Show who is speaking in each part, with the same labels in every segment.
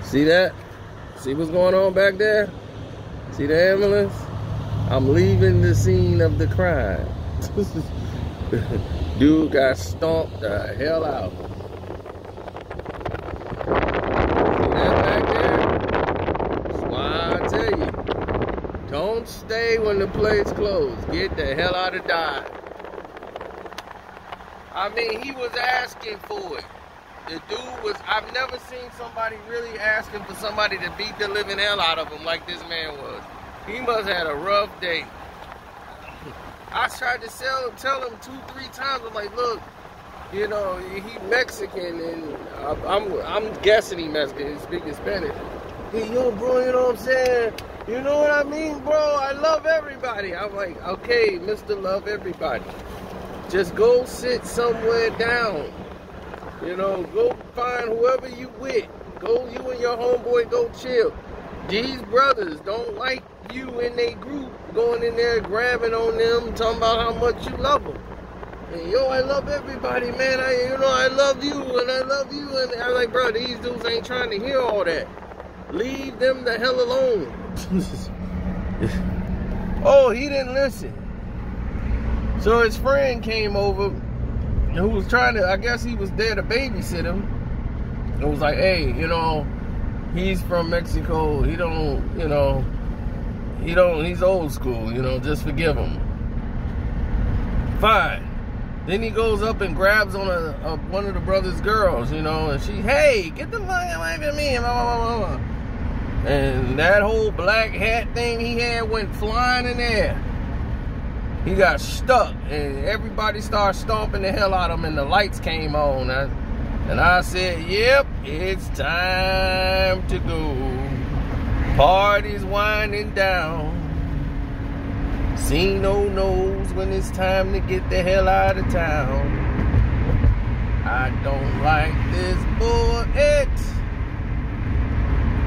Speaker 1: See that? See what's going on back there? See the ambulance? I'm leaving the scene of the crime. Dude got stomped the hell out. See that back there? That's why I tell you, don't stay when the place closed. Get the hell out of Dodge. I mean, he was asking for it. The dude was, I've never seen somebody really asking for somebody to beat the living hell out of him like this man was. He must have had a rough day. I tried to tell him 2-3 times. I'm like, look, you know, he Mexican, and I'm guessing he Mexican. He's speaking Spanish. Hey, yo, bro, you know what I'm saying? You know what I mean, bro? I love everybody. I'm like, okay, Mr. Love Everybody. Just go sit somewhere down. You know, go find whoever you with. Go, you and your homeboy, go chill. These brothers don't like you in their group going in there grabbing on them, talking about how much you love them. And yo, I love everybody, man. I love you, and I love you. And I'm like, bro, these dudes ain't trying to hear all that. Leave them the hell alone. Oh, he didn't listen. So his friend came over, who was trying to, I guess he was there to babysit him. It was like, hey, you know, he's from Mexico. He don't, you know, he's old school, you know, just forgive him. Fine. Then he goes up and grabs on one of the brother's girls, you know, and she, hey, get the fuck away from me, blah, blah, blah, blah. And that whole black hat thing he had went flying in there. He got stuck, and everybody started stomping the hell out of him, and the lights came on. And I said, yep, it's time to go. Party's winding down. Karceno knows when it's time to get the hell out of town. I don't like this bullshit.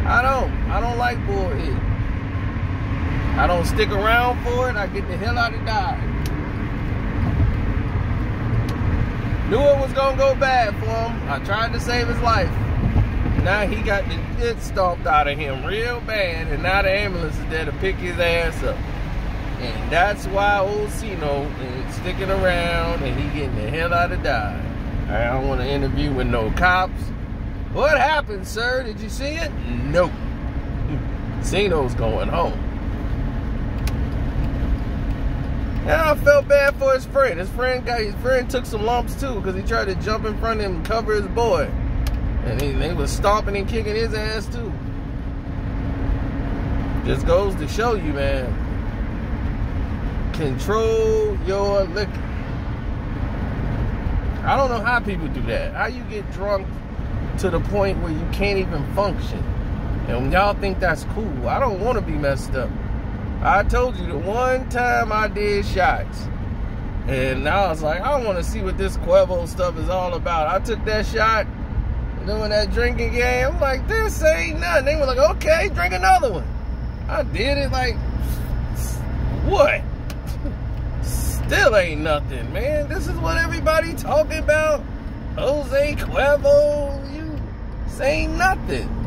Speaker 1: I don't like bullshit. I don't stick around for it. I get the hell out of Dodge. Knew it was gonna go bad for him. I tried to save his life. Now he got the shit stomped out of him real bad, and now the ambulance is there to pick his ass up. And that's why old Karceno is sticking around, and he getting the hell out of Dodge. I don't want to interview with no cops. What happened, sir? Did you see it? Nope. Karceno's going home. And I felt bad for his friend. His friend took some lumps too, because he tried to jump in front of him and cover his boy. And they was stomping and kicking his ass too. Just goes to show you, man. Control your liquor. I don't know how people do that. How you get drunk to the point where you can't even function. And y'all think that's cool. I don't want to be messed up. I told you the one time I did shots, and I was like, I want to see what this Cuervo stuff is all about. I took that shot, doing that drinking game. I'm like, this ain't nothing. They were like, okay, drink another one. I did it like, what? Still ain't nothing, man. This is what everybody talking about. Jose Cuervo, you say nothing.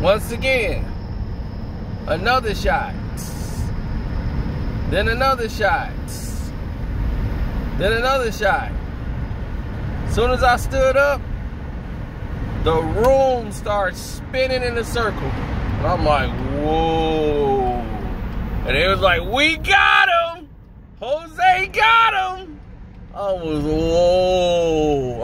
Speaker 1: Once again, another shot, then another shot, then another shot. As soon as I stood up, the room starts spinning in a circle. And I'm like, whoa. And it was like, we got him. Jose got him. I was, whoa,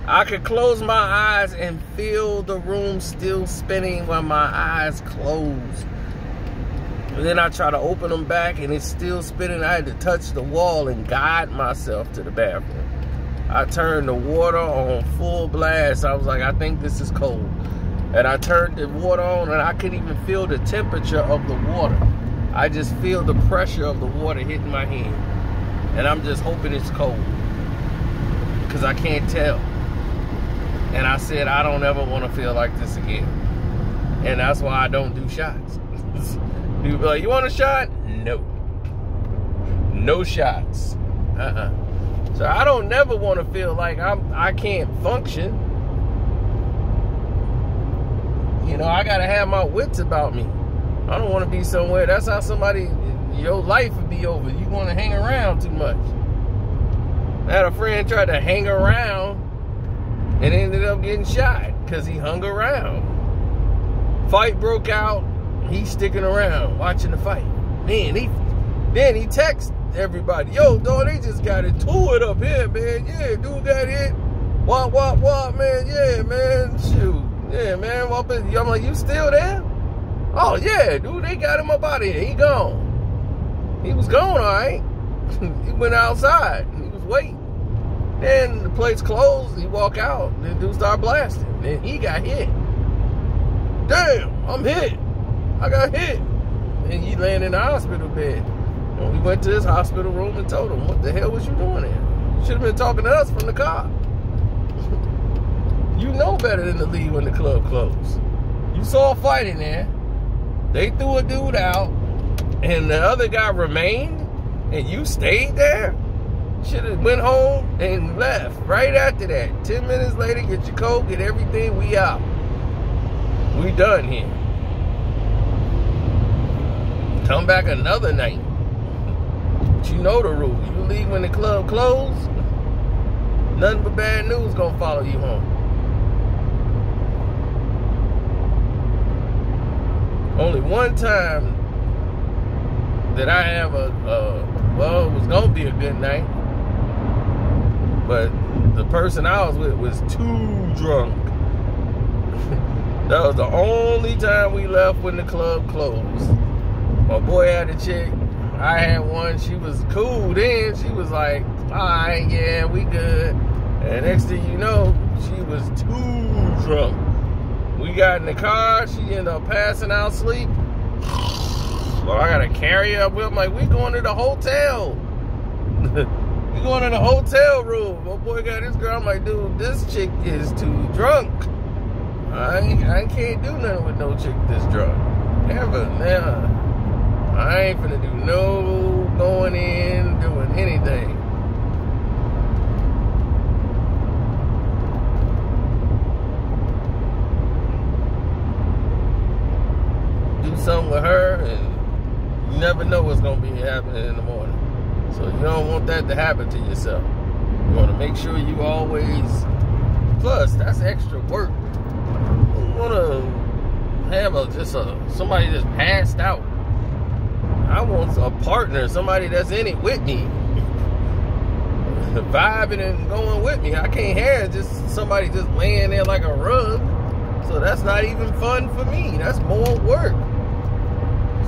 Speaker 1: I could close my eyes and feel the room still spinning while my eyes closed. And then I try to open them back and it's still spinning. I had to touch the wall and guide myself to the bathroom. I turned the water on full blast. I was like, I think this is cold. And I turned the water on and I couldn't even feel the temperature of the water. I just feel the pressure of the water hitting my hand. And I'm just hoping it's cold, because I can't tell. And I said, I don't ever want to feel like this again. And that's why I don't do shots. People be like, you want a shot? No. No shots. So I don't never want to feel like I can't function. You know, I gotta have my wits about me. I don't want to be somewhere. That's how your life would be over. You want to hang around too much. I had a friend try to hang around and ended up getting shot because he hung around. Fight broke out. He's sticking around, watching the fight. Man, then he texts everybody, yo, dog, they just got into it up here, man. Yeah, dude got hit. What, man? Yeah, man. Shoot. Yeah, man. I'm like, you still there? Oh, yeah, dude, they got him up out of here. He gone. He was gone, all right. He went outside. He was waiting. Then the place closed. He walked out. The dude started blasting. Then he got hit. Damn, I'm hit. I got hit. And he landed in the hospital bed. And we went to his hospital room and told him, what the hell was you doing there? You should have been talking to us from the car. You know better than to leave when the club closed. You saw a fight in there. They threw a dude out. And the other guy remained. And you stayed there? Should have went home and left right after that. 10 minutes later, get your coat, get everything, we out. We done here. Come back another night. But you know the rule. You leave when the club closed, nothing but bad news gonna follow you home. Only one time that I have well, it was gonna be a good night, but the person I was with was too drunk. That was the only time we left when the club closed. My boy had a chick. I had one. She was cool then. She was like, all right, yeah, we good. And next thing you know, she was too drunk. We got in the car. She ended up passing out asleep. Well, I got to carry her up with. I'm like, we going to the hotel. We going to the hotel room. My boy got this girl. I'm like, dude, this chick is too drunk. I can't do nothing with no chick this drunk. Never, never. I ain't finna do no going in, doing anything. Do something with her, and you never know what's gonna be happening in the morning. So you don't want that to happen to yourself. You want to make sure you always. Plus, that's extra work. You want to have somebody just passed out. I want a partner, somebody that's in it with me, vibing and going with me. I can't have just somebody just laying there like a rug. So that's not even fun for me. That's more work.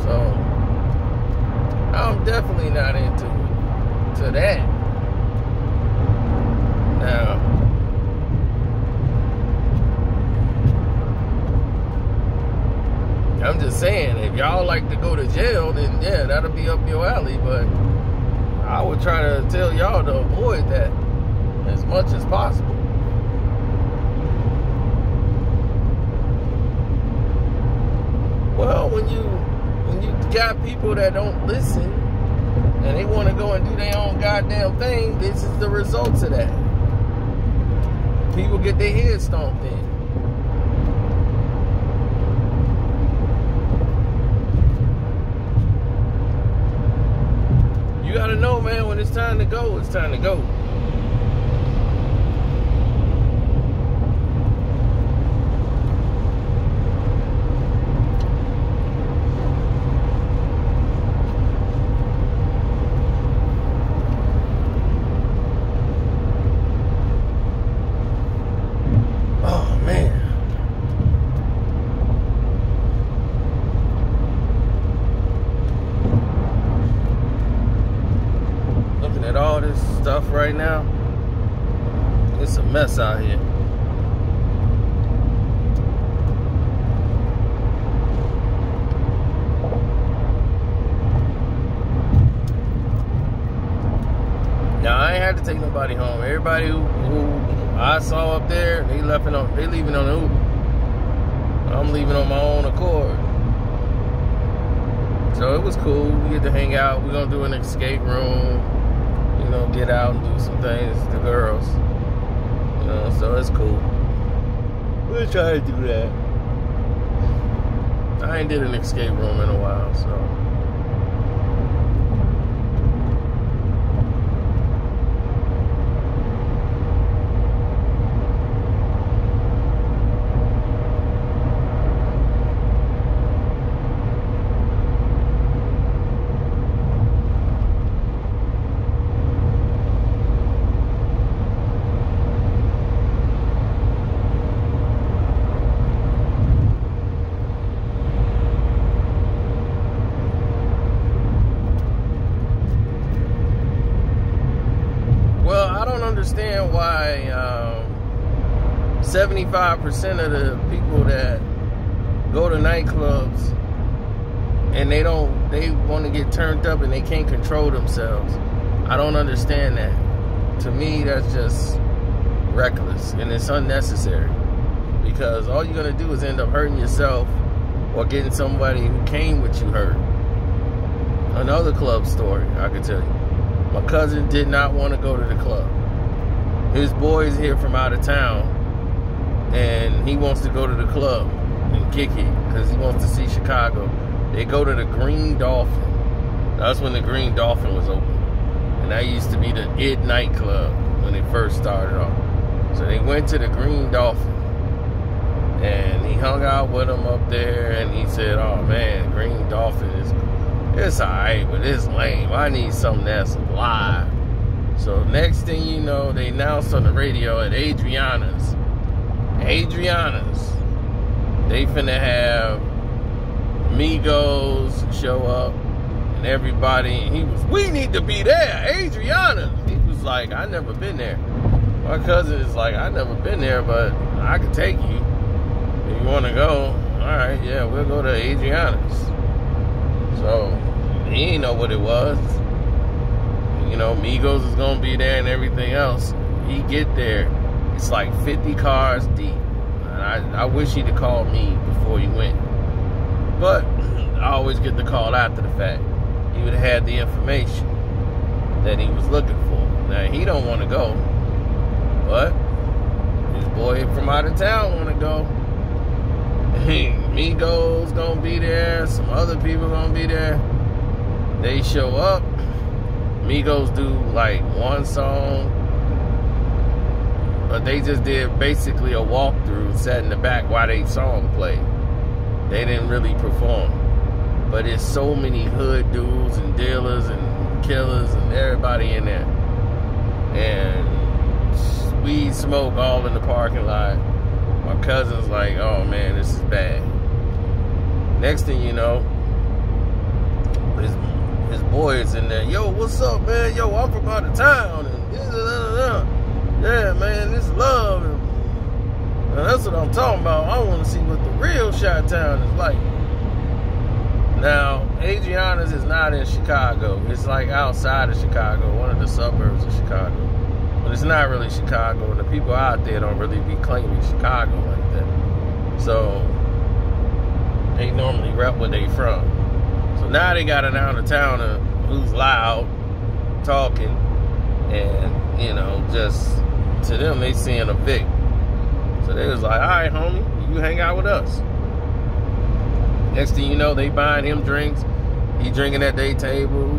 Speaker 1: So I'm definitely not into that. Now, I'm just saying, if y'all like to go to jail, then yeah, that'll be up your alley. But I would try to tell y'all to avoid that as much as possible. Well, when you got people that don't listen and they want to go and do their own goddamn thing, this is the results of that. People get their heads stomped in. You gotta know, man, when it's time to go, it's time to go. Oh, man. All this stuff right now, it's a mess out here. Now I ain't had to take nobody home. Everybody who I saw up there, they leaving on the Uber. I'm leaving on my own accord. So it was cool. We get to hang out. We're gonna do an escape room. You you know, get out and do some things to girls. You know, so it's cool. We'll try to do that. I ain't did an escape room in a while, so. Understand why 75% of the people that go to nightclubs and they want to get turned up and they can't control themselves. I don't understand that. To me, that's just reckless and it's unnecessary, because all you're gonna do is end up hurting yourself or getting somebody who came with you hurt. Another club story I could tell you. My cousin did not want to go to the club. His boy's here from out of town, and he wants to go to the club and kick it because he wants to see Chicago. They go to the Green Dolphin. That's when the Green Dolphin was open, and that used to be the Id nightclub when it first started off. So they went to the Green Dolphin, and he hung out with him up there, and he said, "Oh man, Green Dolphin it's alright, but it's lame. I need something that's live." So next thing you know, they announced on the radio at Adriana's, they finna have Migos show up and everybody. And he was, "We need to be there, Adriana's." He was like, "I never been there." My cousin is like, "I never been there, but I could take you if you want to go." All right, yeah, we'll go to Adriana's. So he didn't know what it was. You know, Migos is gonna be there and everything else. He get there, it's like 50 cars deep. And I wish he'd have called me before he went. But I always get the call after the fact. He would have had the information that he was looking for. Now he don't want to go, but his boy from out of town want to go. Migos gonna be there. Some other people gonna be there. They show up. Migos do like one song, but they just did basically a walkthrough, sat in the back while they song played. They didn't really perform. But it's so many hood dudes and dealers and killers and everybody in there. And weed smoke all in the parking lot. My cousin's like, "Oh man, this is bad." Next thing you know, his boy is in there. "Yo, what's up, man? Yo, I'm from out of town." And yeah, man, this love. And that's what I'm talking about. I want to see what the real Chi-Town is like. Now, Adriana's is not in Chicago. It's like outside of Chicago, one of the suburbs of Chicago. But it's not really Chicago, and the people out there don't really be claiming Chicago like that. So, they normally rep where they from. So now they got an out-of-towner who's loud, talking, and, you know, just, to them, they seeing a Vic. So they was like, "All right, homie, you hang out with us." Next thing you know, they buying him drinks. He drinking at their table.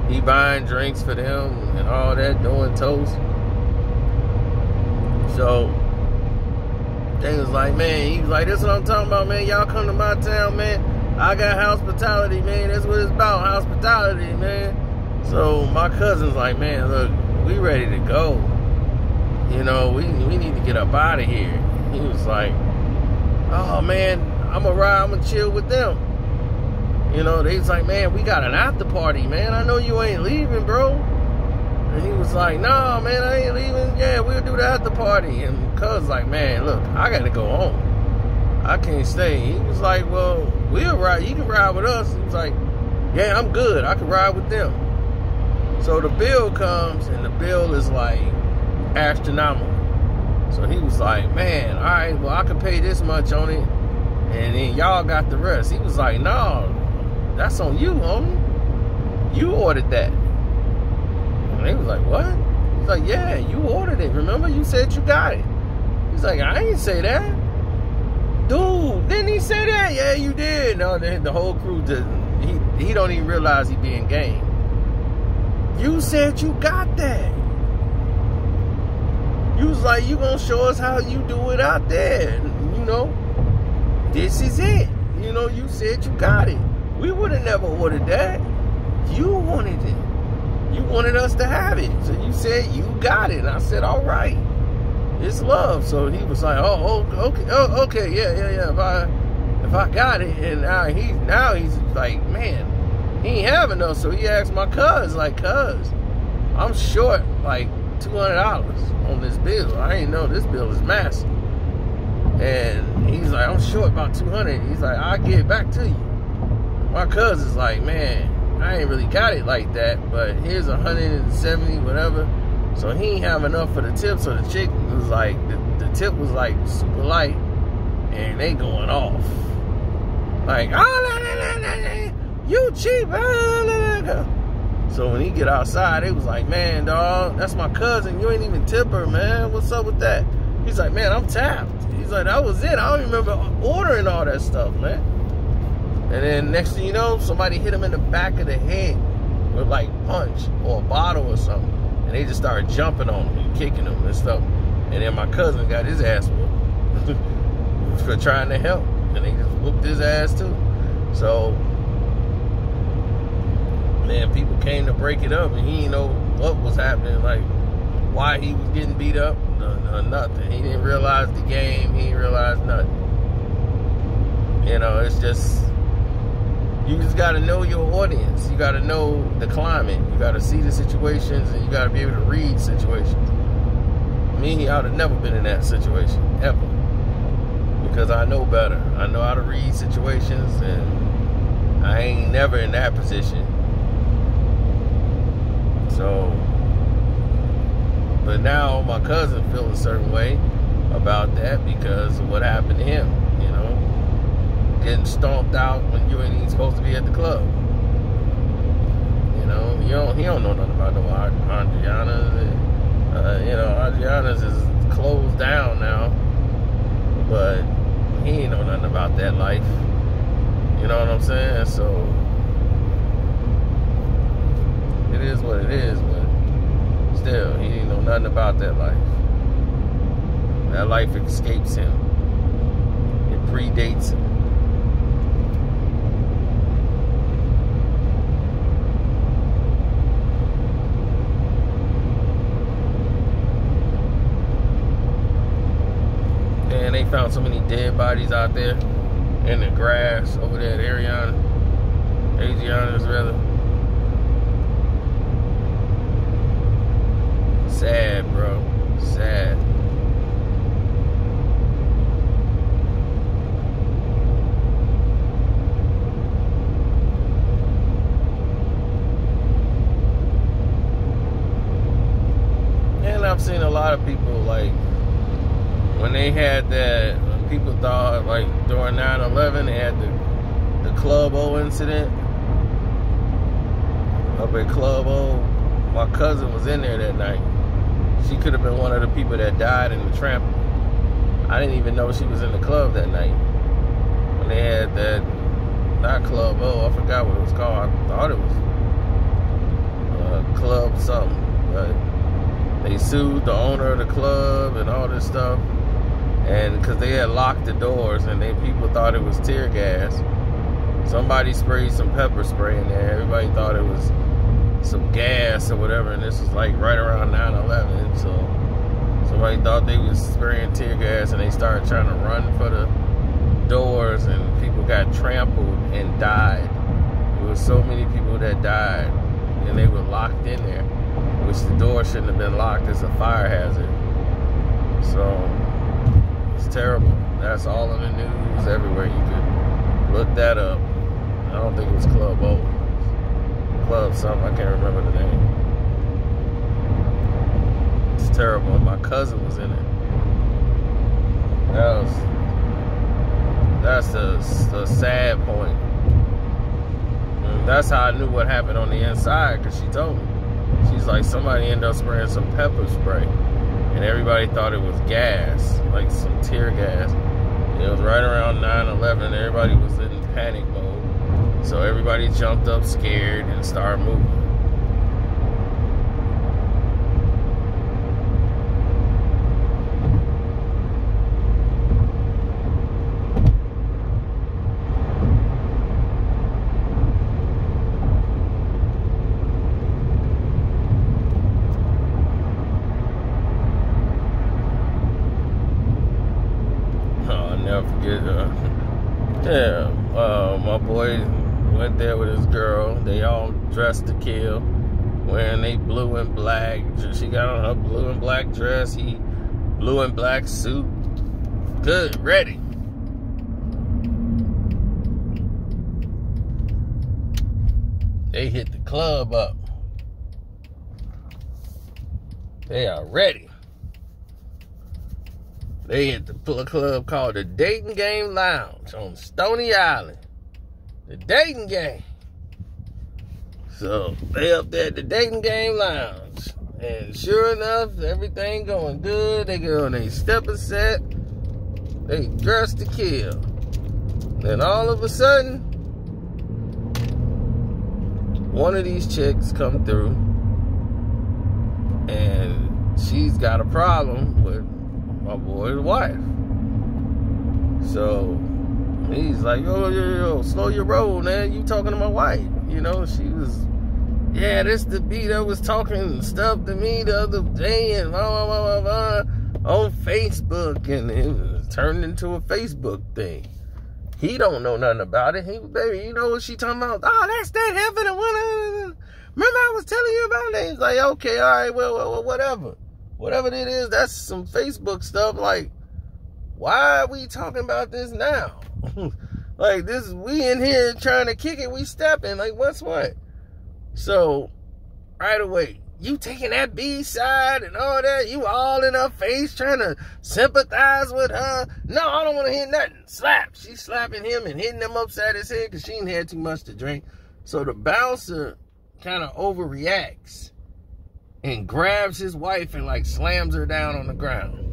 Speaker 1: He buying drinks for them and all that, doing toast. So they was like, man, he was like, "This is what I'm talking about, man. Y'all come to my town, man. I got hospitality, man. That's what it's about, hospitality, man." So my cousin's like, "Man, look, we ready to go. You know, we need to get up out of here." He was like, "Oh, man, I'm going to ride. I'm going to chill with them." You know, they was like, "Man, we got an after party, man. I know you ain't leaving, bro." And he was like, "No, man, I ain't leaving. Yeah, we'll do the after party." And cuz like, "Man, look, I got to go home. I can't stay." He was like, "Well, we'll ride. You can ride with us." He was like, "Yeah, I'm good. I can ride with them." So the bill comes, and the bill is like astronomical. So he was like, "Man, all right, well, I can pay this much on it, and then y'all got the rest." He was like, "No, that's on you, homie. You ordered that." And they was like, like, yeah, you ordered it. Remember, you said you got it. He's like, I ain't say that. Dude, didn't he say that? Yeah, you did. No, the whole crew just, he don't even realize he being game. You said you got that. You was like, you gonna show us how you do it out there. You know, this is it. You know, you said you got it. We would have never ordered that. You wanted it. You wanted us to have it. So you said you got it. And I said, all right. It's love. So he was like, oh, okay. Oh, okay. Yeah. If I got it. And now he's like, man, he ain't having no. So he asked my cuz, like, cuz, I'm short like $200 on this bill. I ain't know this bill is massive. And he's like, I'm short about 200. He's like, I'll get it back to you. My cuz is like, man, I ain't really got it like that, but here's 170, whatever. So he ain't have enough for the tip. So the chick was like, the tip was like super light, and they going off. Like, oh, you cheap. So when he get outside, it was like, man, dog, that's my cousin. You ain't even tip her, man. What's up with that? He's like, man, I'm tapped. He's like, that was it. I don't remember ordering all that stuff, man. And then next thing you know, somebody hit him in the back of the head with like punch or a bottle or something. And they just started jumping on him and kicking him and stuff. And then my cousin got his ass whooped for trying to help. And they just whooped his ass too. So, man, people came to break it up and he didn't know what was happening, like why he was getting beat up, nothing. He didn't realize the game. He didn't realize nothing. You know, it's just, you just got to know your audience. You got to know the climate. You got to see the situations, and you got to be able to read situations. Me, I would have never been in that situation, ever. Because I know better. I know how to read situations, and I ain't never in that position. So, but now my cousin feels a certain way about that because of what happened to him, you know. Getting stomped out when you ain't even supposed to be at the club. You know, he don't know nothing about no Adriana's. You know, Adriana's is closed down now, but he ain't know nothing about that life. You know what I'm saying? So it is what it is, but still, he didn't know nothing about that life. That life escapes him. It predates him. And they found so many dead bodies out there in the grass over there at Adriana's rather. Sad, bro. Sad. And I've seen a lot of people, like, when they had that, when people thought, like, during 9/11, they had the Club O incident up at Club O. My cousin was in there that night. She could have been one of the people that died in the trample. I didn't even know she was in the club that night. When they had that, not Club O, I forgot what it was called. I thought it was Club something. But they sued the owner of the club and all this stuff. And because they had locked the doors and people thought it was tear gas. Somebody sprayed some pepper spray in there. Everybody thought it was some gas or whatever, and this was like right around 9/11. So somebody thought they was spraying tear gas, and they started trying to run for the doors, and people got trampled and died. There was so many people that died, and they were locked in there, which the door shouldn't have been locked. It's a fire hazard. So it's terrible. That's all in the news everywhere. You could look that up. I don't think it was Club O. Club something, I can't remember the name. It's terrible. My cousin was in it. That's the sad point. And that's how I knew what happened on the inside, because she told me. She's like, somebody ended up spraying some pepper spray. And everybody thought it was gas, like some tear gas. It was right around 9/11. Everybody was in panic mode. So everybody jumped up scared and started moving. My boy went there with his girl. They all dressed to kill, wearing they blue and black. She got on her blue and black dress. He blue and black suit. Good, ready. They hit the club up. They are ready. They hit the club called the Dating Game Lounge on Stony Island. The Dating Game. So they up there at the Dating Game Lounge. And sure enough, everything going good. They get on their stepper set. They dressed to kill. Then all of a sudden, one of these chicks come through. And she's got a problem with my boy's wife. So he's like, yo, slow your roll, man. You talking to my wife. You know, she was, yeah, this the B that was talking stuff to me the other day and on Facebook, and it was turned into a Facebook thing. He don't know nothing about it. He, baby, you know what she talking about? Oh, that's that heaven and one. Remember I was telling you about it? He's like, okay, all right, well, whatever. Whatever it is, that's some Facebook stuff. Like, why are we talking about this now? Like, this, we in here trying to kick it, we stepping. Like, what's what? So, right away, you taking that B side and all that, you all in her face trying to sympathize with her. No, I don't want to hear nothing. Slap. She's slapping him and hitting him upside his head because she ain't had too much to drink. So the bouncer kind of overreacts and grabs his wife and like slams her down on the ground.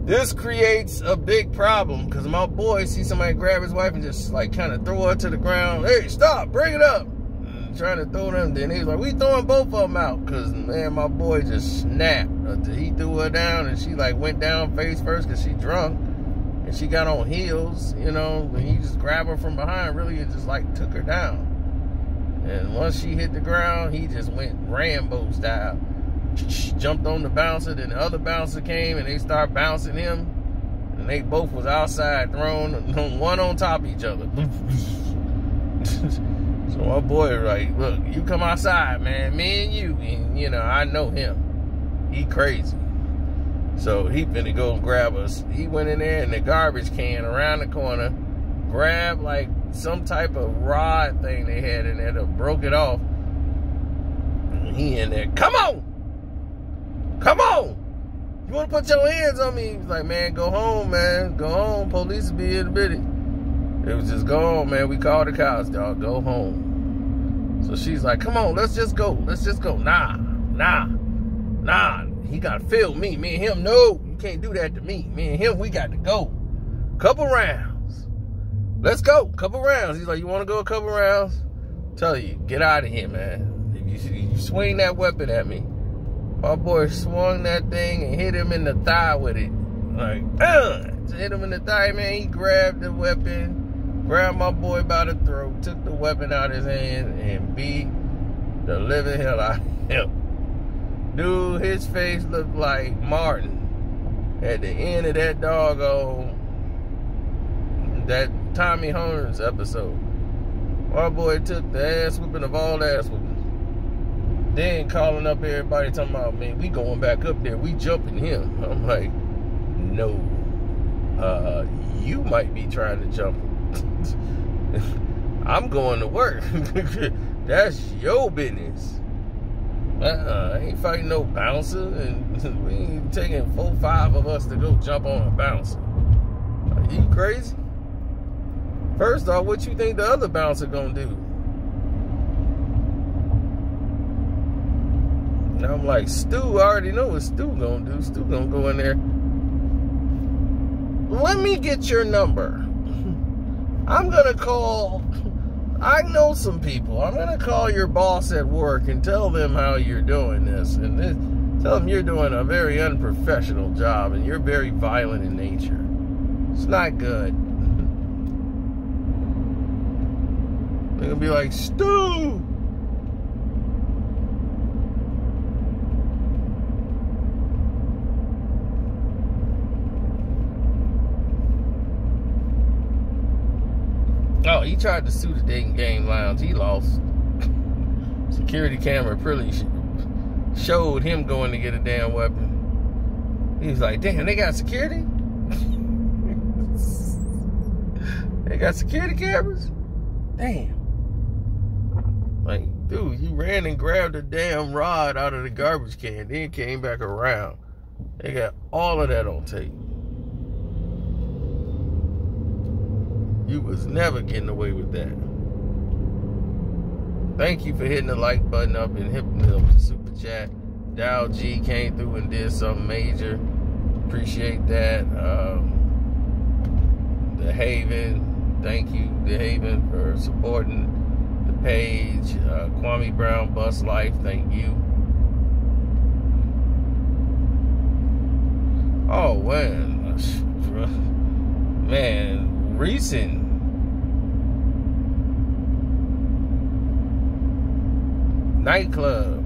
Speaker 1: This creates a big problem because my boy sees somebody grab his wife and just like kind of throw her to the ground. Hey, stop, bring it up. And trying to throw them. Then he's like, we throwing both of them out because, man, my boy just snapped. He threw her down and she like went down face first because she drunk and she got on heels, you know, and he just grabbed her from behind really and just like took her down. And once she hit the ground, he just went Rambo style. Jumped on the bouncer, then the other bouncer came and they started bouncing him. And they both was outside thrown, one on top of each other. So my boy was like, look, you come outside, man, me and you. And, you know, I know him. He crazy. So he finna go and grab us. He went in there in the garbage can around the corner, grabbed like some type of rod thing they had in there that broke it off. And he in there, come on! Come on! You want to put your hands on me? He's like, man, go home, man. Go home. Police will be in a minute. It was just, go home, man. We called the cops, dog. Go home. So she's like, come on, let's just go. Let's just go. Nah. He got to film me. Me and him, no. You can't do that to me. Me and him, we got to go. Couple rounds. Let's go. Couple rounds. He's like, you want to go a couple rounds? Tell you, get out of here, man. If you swing that weapon at me. My boy swung that thing and hit him in the thigh with it. Like, hit him in the thigh, man. He grabbed the weapon, grabbed my boy by the throat, took the weapon out of his hand, and beat the living hell out of him. Dude, his face looked like Martin at the end of that doggone, that Tommy Hearns episode. My boy took the ass whooping of all ass whooping. Then calling up everybody talking about, man, we going back up there. We jumping him. I'm like, no. You might be trying to jump him. I'm going to work. That's your business. I ain't fighting no bouncer. And we ain't taking 4 or 5 of us to go jump on a bouncer. Are you crazy? First off, what you think the other bouncer gonna do? I'm like, Stu, I already know what Stu gonna do. Stu gonna go in there. Let me get your number. I'm gonna call, I know some people. I'm gonna call your boss at work and tell them how you're doing this. And tell them you're doing a very unprofessional job and you're very violent in nature. It's not good. They're gonna be like, Stu! Oh, he tried to sue the Dating Game Lounge. He lost. Security camera pretty showed him going to get a damn weapon. He was like, damn, they got security? They got security cameras? Damn. Like, dude, you ran and grabbed a damn rod out of the garbage can, then came back around. They got all of that on tape. You was never getting away with that. Thank you for hitting the like button up and hitting the super chat. Dow G came through and did something major. Appreciate that. The Haven, thank you, The Haven, for supporting the page. Kwame Brown, Bus Life, thank you. Oh, man, recent. Nightclub.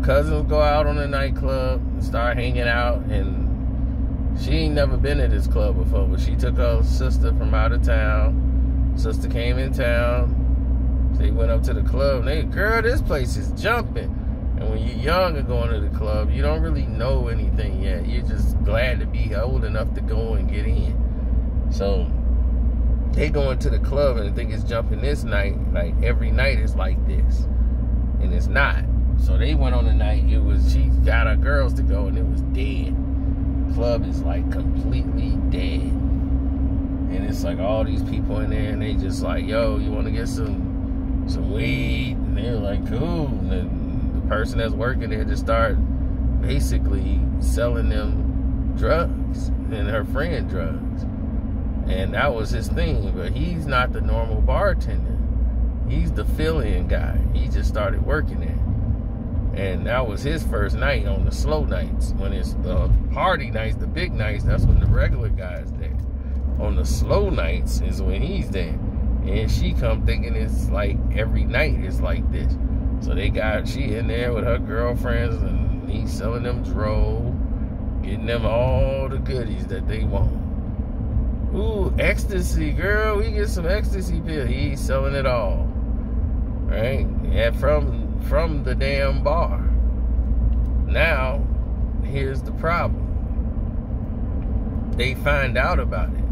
Speaker 1: Cousins go out on the nightclub and start hanging out, and she ain't never been at this club before, but she took her sister from out of town. Sister came in town. They went up to the club, and they, girl, this place is jumping. And when you're young and going to the club, you don't really know anything yet. You're just glad to be old enough to go and get in. So they go into the club and think it's jumping this night. Like every night is like this. And it's not. So they went on the night, she got her girls to go, and it was dead. The club is like completely dead. And it's like all these people in there, and they just like, yo, you want to get some weed? And they're like, cool. And the person that's working there just started basically selling them drugs, and her friend drugs. And that was his thing, but he's not the normal bartender. He's the fill-in guy. He just started working there. And that was his first night on the slow nights. When it's the party nights, the big nights, that's when the regular guy's there. On the slow nights is when he's there. And she come thinking it's like every night is like this. So she in there with her girlfriends, and he's selling them dro, getting them all the goodies that they want. Ooh, ecstasy, girl, we get some ecstasy pill. He's selling it all. Right? And from the damn bar. Now, here's the problem. They find out about it.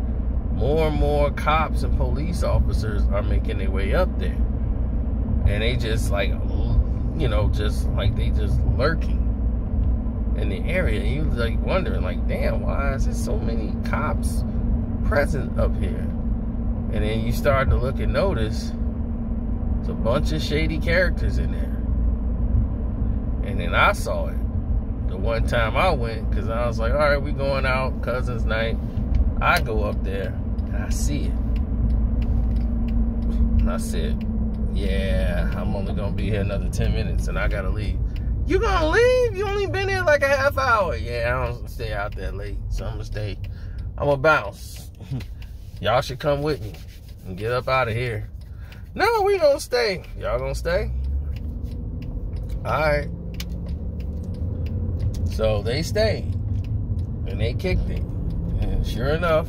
Speaker 1: More and more cops and police officers are making their way up there. And they just like, they just lurking in the area. And you're like wondering, like, damn, why is there so many cops present up here? And then you start to look and notice there's a bunch of shady characters in there. And then I saw it the one time I went, because I was like, all right, we going out, cousins night. I go up there and I see it. And I said, yeah, I'm only gonna be here another 10 minutes and I gotta leave. You gonna leave? You only been here like a half hour. Yeah, I don't stay out that late, so I'm gonna stay. I'm gonna bounce. Y'all should come with me and get up out of here. No, we gonna stay. Y'all gonna stay? Alright. So they stayed. And they kicked it. And sure enough,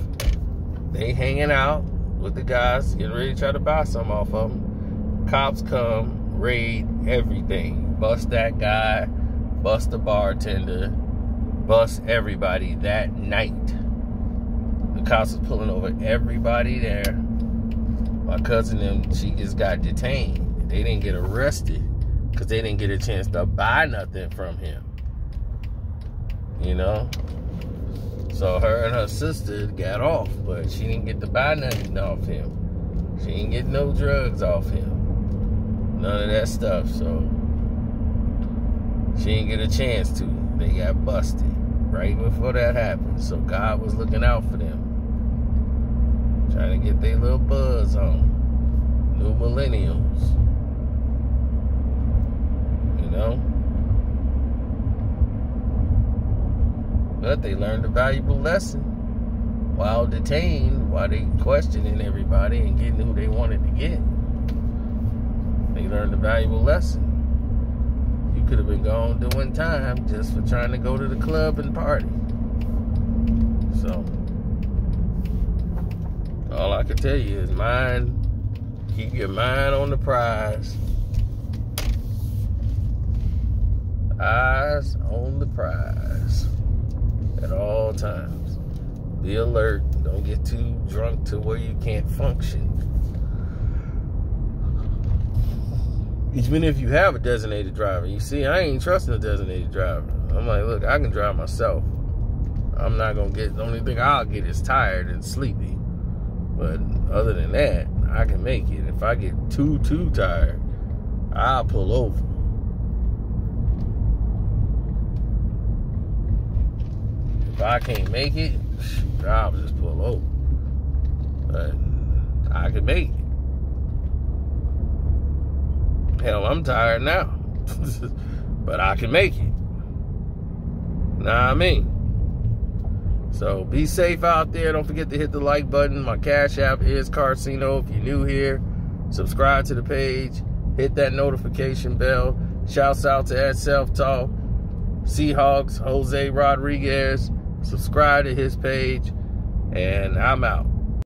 Speaker 1: they hanging out with the guys, getting ready to try to buy some off of them. Cops come, raid everything. Bust that guy, bust the bartender, bust everybody that night. The cops was pulling over everybody there. My cousin, she just got detained. They didn't get arrested because they didn't get a chance to buy nothing from him. You know? So her and her sister got off, but she didn't get to buy nothing off him. She didn't get no drugs off him. None of that stuff. So She didn't get a chance to. They got busted right before that happened. So God was looking out for them. Trying to get their little buzz on. New millennials. You know? But they learned a valuable lesson while detained, while they questioning everybody and getting who they wanted to get. They learned a valuable lesson. You could have been gone doing time just for trying to go to the club and party. So, all I can tell you is keep your mind on the prize. Eyes on the prize at all times. Be alert. Don't get too drunk to where you can't function. Even if you have a designated driver. You see, I ain't trusting a designated driver. I'm like, look, I can drive myself. I'm not going to get, the only thing I'll get is tired and sleepy. But other than that, I can make it. If I get too tired, I'll pull over. If I can't make it, I'll just pull over. But I can make it. Hell, I'm tired now. But I can make it. Know what I mean? So be safe out there. Don't forget to hit the like button. My Cash App is Karceno. If you're new here, subscribe to the page. Hit that notification bell. Shouts out to Ed Self Talk, Seahawks, Jose Rodriguez. Subscribe to his page. And I'm out.